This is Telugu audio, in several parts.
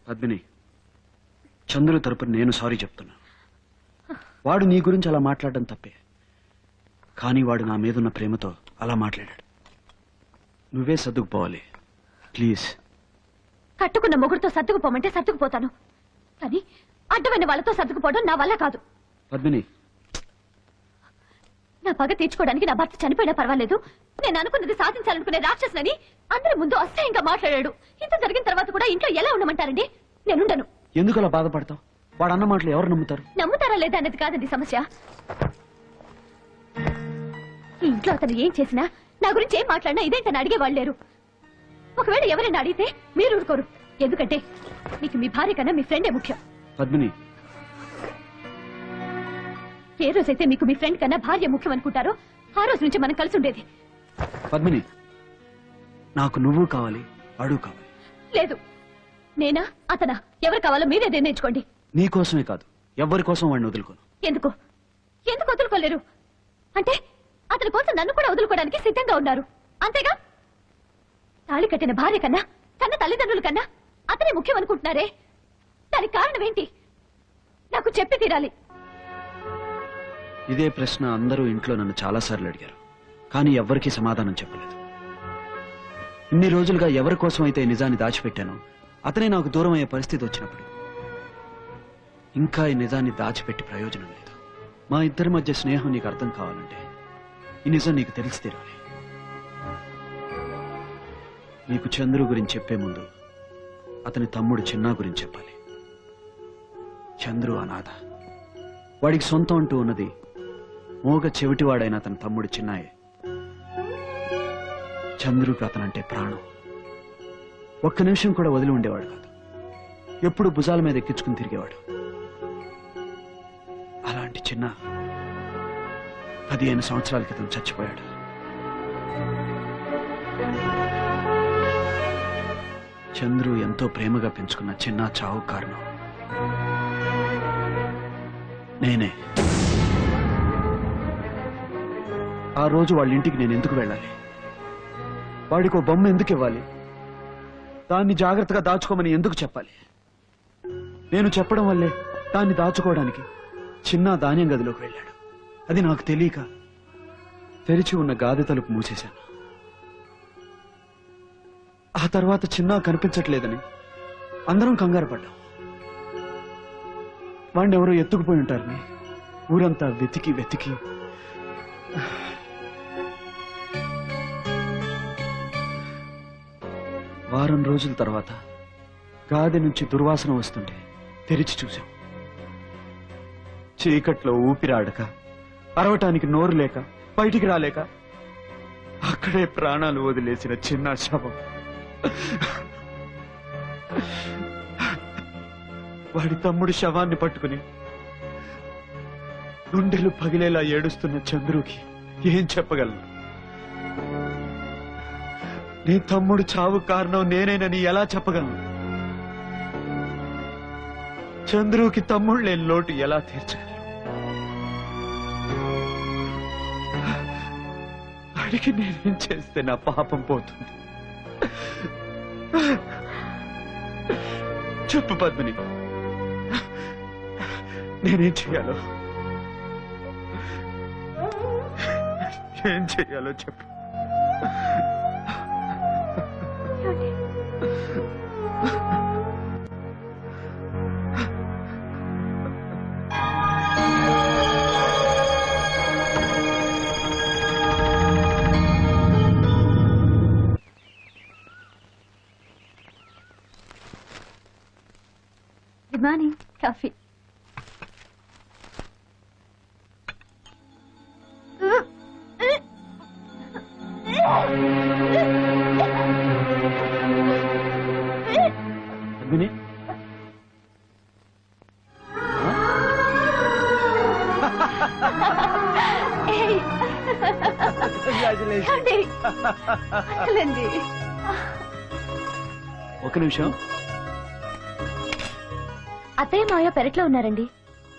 పద్మిని, చంద్రు తరపున నేను సారీ చెప్తున్నా. వాడు నీ గురించి అలా మాట్లాడడం తప్పే, కానీ వాడు నా మీదున్న ప్రేమతో అలా మాట్లాడాడు. నువ్వే సర్దుకుపోవాలి ప్లీజ్. కట్టుకున్న మొగుడుతో సర్దుకుపోమంటే సర్దుకుపోతాను, కానీ అడ్డమైన వాళ్ళతో సర్దుకుపోవడం నా వల్ల కాదు. పద్మిని, నా పగ తీర్చుకోవడానికి నా భర్త చనిపోయినా పర్వాలేదు, నేను అనుకున్నది సాధించాలనుకునే రాక్షసులని అందరి ముందు అసహ్యంగా మాట్లాడాడు. ఇంత జరిగిన తర్వాత కూడా ఇంట్లో ఎలా ఉండమంటారండి? నేనుండను. ఎందుకు అలా బాధపడతావు? వాడు అన్న మాటలు ఎవరు నమ్ముతారు? నమ్ముతారా లేదా అనేది కాదండి సమస్య. ఈ ఇంట్లో అతను ఏం చేసినా, నా గురించి ఏం మాట్లాడినా ఇదేంటని అడిగేవాళ్ళు లేరు. ఒకవేళ ఎవరైనా అడిగితే మీరు ఊరుకోరు, ఎందుకంటే మీకు మీ భార్య కన్నా మీ ఫ్రెండే ముఖ్యం. పద్మిని, ఏ రోజైతే మీకు మీ ఫ్రెండ్ కన్నా భార్య ముఖ్యం అనుకుంటారో ఆ రోజు నుంచి మనం కలిసి ఉండేది. పద్మిని, నాకు నువ్వు కావాలి, వాడు కావాలి. లేదు, నేనా అతనా ఎవరు కావాలో మీరే నిర్ణయించుకోండి. నీ కోసమే కాదు, ఎవరి కోసం వాడిని వదులుకోను. ఎందుకు ఎందుకు వదులుకోలేరు? అంటే అతని కోసం నన్ను కూడా వదులుకోవడానికి సిద్ధంగా ఉన్నారు, అంతేగా? తాళి కట్టిన భార్య కన్నా, కన్న తల్లిదండ్రుల కన్నా అతనే ముఖ్యం అనుకుంటున్నారే, దానికి కారణం ఏంటి? నాకు చెప్పి తీరాలి. ఇదే ప్రశ్న అందరూ ఇంట్లో నన్ను చాలాసార్లు అడిగారు, కానీ ఎవ్వరికీ సమాధానం చెప్పలేదు. ఇన్ని రోజులుగా ఎవరి కోసం అయితే నిజాన్ని దాచిపెట్టానో అతనే నాకు దూరం అయ్యే పరిస్థితి వచ్చినప్పుడు ఇంకా ఈ నిజాన్ని దాచిపెట్టి ప్రయోజనం లేదు. మా ఇద్దరి మధ్య స్నేహం నీకు అర్థం కావాలంటే ఈ నిజం నీకు తెలిసి తీరాలి. నీకు చంద్రు గురించి చెప్పే ముందు అతని తమ్ముడు చిన్నా గురించి చెప్పాలి. చంద్రు అనాథ, వాడికి సొంతం అంటూ ఉన్నది మోగ చెవిటివాడైన అతని తమ్ముడు చిన్నాయే. చంద్రుకి అతనంటే ప్రాణం. ఒక్క నిమిషం కూడా వదిలి ఉండేవాడు కాదు, ఎప్పుడు భుజాల మీద ఎక్కించుకుని తిరిగేవాడు. అలాంటి చిన్న 15 సంవత్సరాల క్రితం చచ్చిపోయాడు. చంద్రు ఎంతో ప్రేమగా పెంచుకున్న చిన్న చావు కారణం నేనే. ఆ రోజు వాళ్ళ ఇంటికి నేను ఎందుకు వెళ్ళాలి? వాడికి ఓ బొమ్మ ఎందుకు ఇవ్వాలి? దాన్ని జాగ్రత్తగా దాచుకోమని ఎందుకు చెప్పాలి? నేను చెప్పడం వల్లే దాన్ని దాచుకోవడానికి చిన్న ధాన్యం గదిలోకి వెళ్ళాడు. అది నాకు తెలియక తెరిచి ఉన్న గాది తలుపు మూసేశాను. ఆ తర్వాత చిన్న కనిపించట్లేదని అందరం కంగారు పడ్డాం. వాడిని ఎవరో ఎత్తుకుపోయి ఉంటారని ఊరంతా వెతికి వెతికి వారం రోజుల తర్వాత గాది నుంచి దుర్వాసన వస్తుంటే తెరిచి చూశాం. చీకట్లో ఊపిరాడక, అరవటానికి నోరు లేక, బయటికి రాలేక అక్కడే ప్రాణాలు వదిలేసిన చిన్న శవం. వాడి తమ్ముడి శవాన్ని పట్టుకుని గుండెలు పగిలేలా ఏడుస్తున్న చంద్రుకి ఏం చెప్పగలను? నీ తమ్ముడు చావు కారణం నేనేనని ఎలా చెప్పగలను? చంద్రుకి తమ్ముడు లేని లోటు ఎలా తీర్చగలను? వాడికి నేనేం చేస్తే నా పాపం పోతుంది? చెప్పు పద్మిని, నేనేం చెయ్యాలో? ఏం చెయ్యాలో చెప్పు. Good morning. కాఫీ. పద్మిని, ఒక నిమిషం. అత్తయ్య మావయ్య పెరట్లో ఉన్నారండి.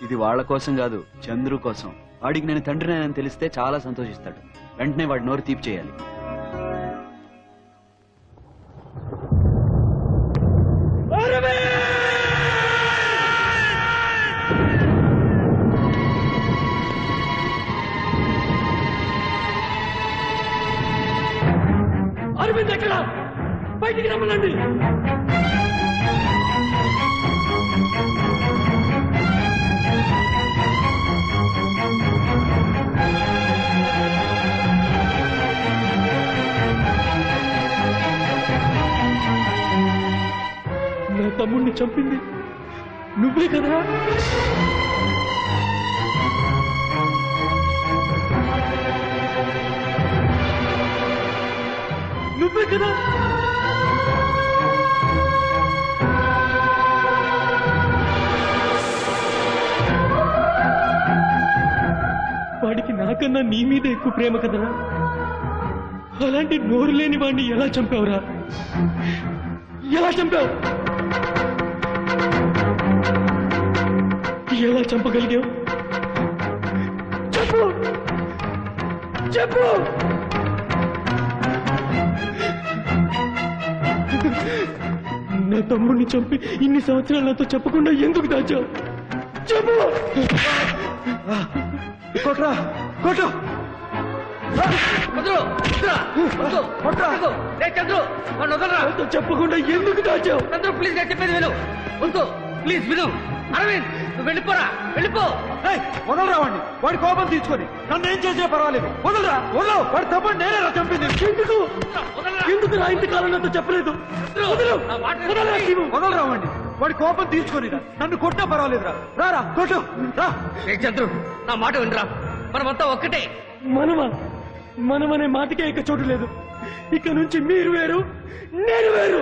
ఇది వాళ్ళ కోసం కాదు, చంద్రు కోసం. వాడికి నేను తండ్రినేనని తెలిస్తే చాలా సంతోషిస్తాడు. వెంటనే వాడి నోరు తీపి చేయాలి. బయటికి రమ్మనండి. నా తమ్ముడిని చంపింది నువ్వే కదా? నువ్వే కదా? వాడికి నాకన్నా నీ మీద ఎక్కువ ప్రేమ కదరా? అలాంటి నోరు లేని వాడిని ఎలా చంపావురా? ఎలా చంపావు? ఎలా చంపగలిగావు? చెప్పు చెప్పు. నా తమ్ముడిని చంపి ఇన్ని సంవత్సరాలు నాతో చెప్పకుండా ఎందుకు దాచావు? చెప్పు. కొట్రా కొట్టు నాతో చెప్పకుండా ఎందుకు దాచావు? ప్లీజ్ చెప్పేది విను. వద్దు ప్లీజ్ విను. అరవింద్ నువ్వు వెళ్ళిపోరా, వెళ్ళిపో. వదలరా వాడిని. వాడి కోపం తీసుకొని నన్ను ఏం చేసినా పర్వాలేదు. వదలరా వదలవు. వాడి తప్పని నేనే చంపింది. ఎందుకు ఎందుకు నా ఇంతకాలం నాతో చెప్పలేదు? వదలు. వదలరా శివు. వదలరా వాడిని. వాడి కోపం తీసుకొని నన్ను కొట్టినా పర్వాలేదురా. రారా కొట్టు రా. చంద్రు నా మాట వినరా, మనమంతా ఒక్కటే. మనమనే మాటకే ఇక చోటు లేదు. ఇక నుంచి మీరు వేరు, నేను వేరు.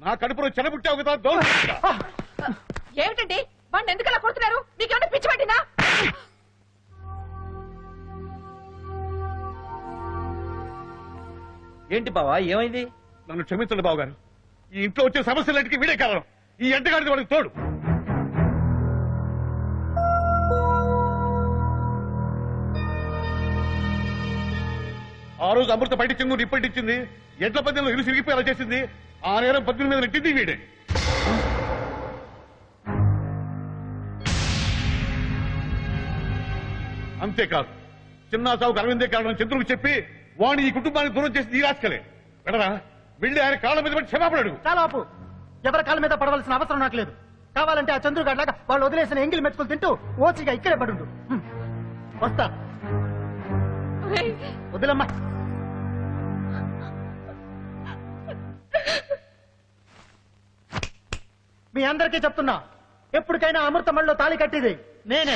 నా కడుపులో చెడబుట్టావు కదా దోలు. ఏమిటండి వాడిని ఎందుకలా కొడుతున్నారు? మీకేమైనా పిచ్చి పట్టిందా? ఏంటి బావా ఏమైంది? నన్ను క్షమించండి బాబు గారు. ఈ ఇంట్లో వచ్చే సమస్యలన్నిటికీ వీడే కారణం. ఈ ఎంటగాడిది వాడికి తోడు. ఆ రోజు అమృత బయట చెంగు నిప్పటిచ్చింది, ఎడ్ల పద్దెంలో ఇరు సిరిగిపోయేలా చేసింది. ఆ నేరం 18 మీద నెట్టింది వీడే. అంతేకాదు చిన్న సావుకు అరవిందే కారణం చంద్రుకు చెప్పి వాణి ఈ కుటుంబానికి దూరం చేసి నీరాస్కలే. వెడరా వెళ్ళి ఆయన కాళ్ళ మీద పడి క్షమాపడాడు. చాలా ఆపు. ఎవరి కాళ్ళ మీద పడవలసిన అవసరం నాకు లేదు. కావాలంటే ఆ చంద్రుగాడ్లాగా వాళ్ళు వదిలేసిన ఎంగిలి మెతుకులు తింటూ ఓచిగా ఇక్కడే పడుండు. వస్తా. వదిలమ్మా. మీ అందరికీ చెప్తున్నా, ఎప్పటికైనా అమృతమల్లో తాళి కట్టిది నేనే.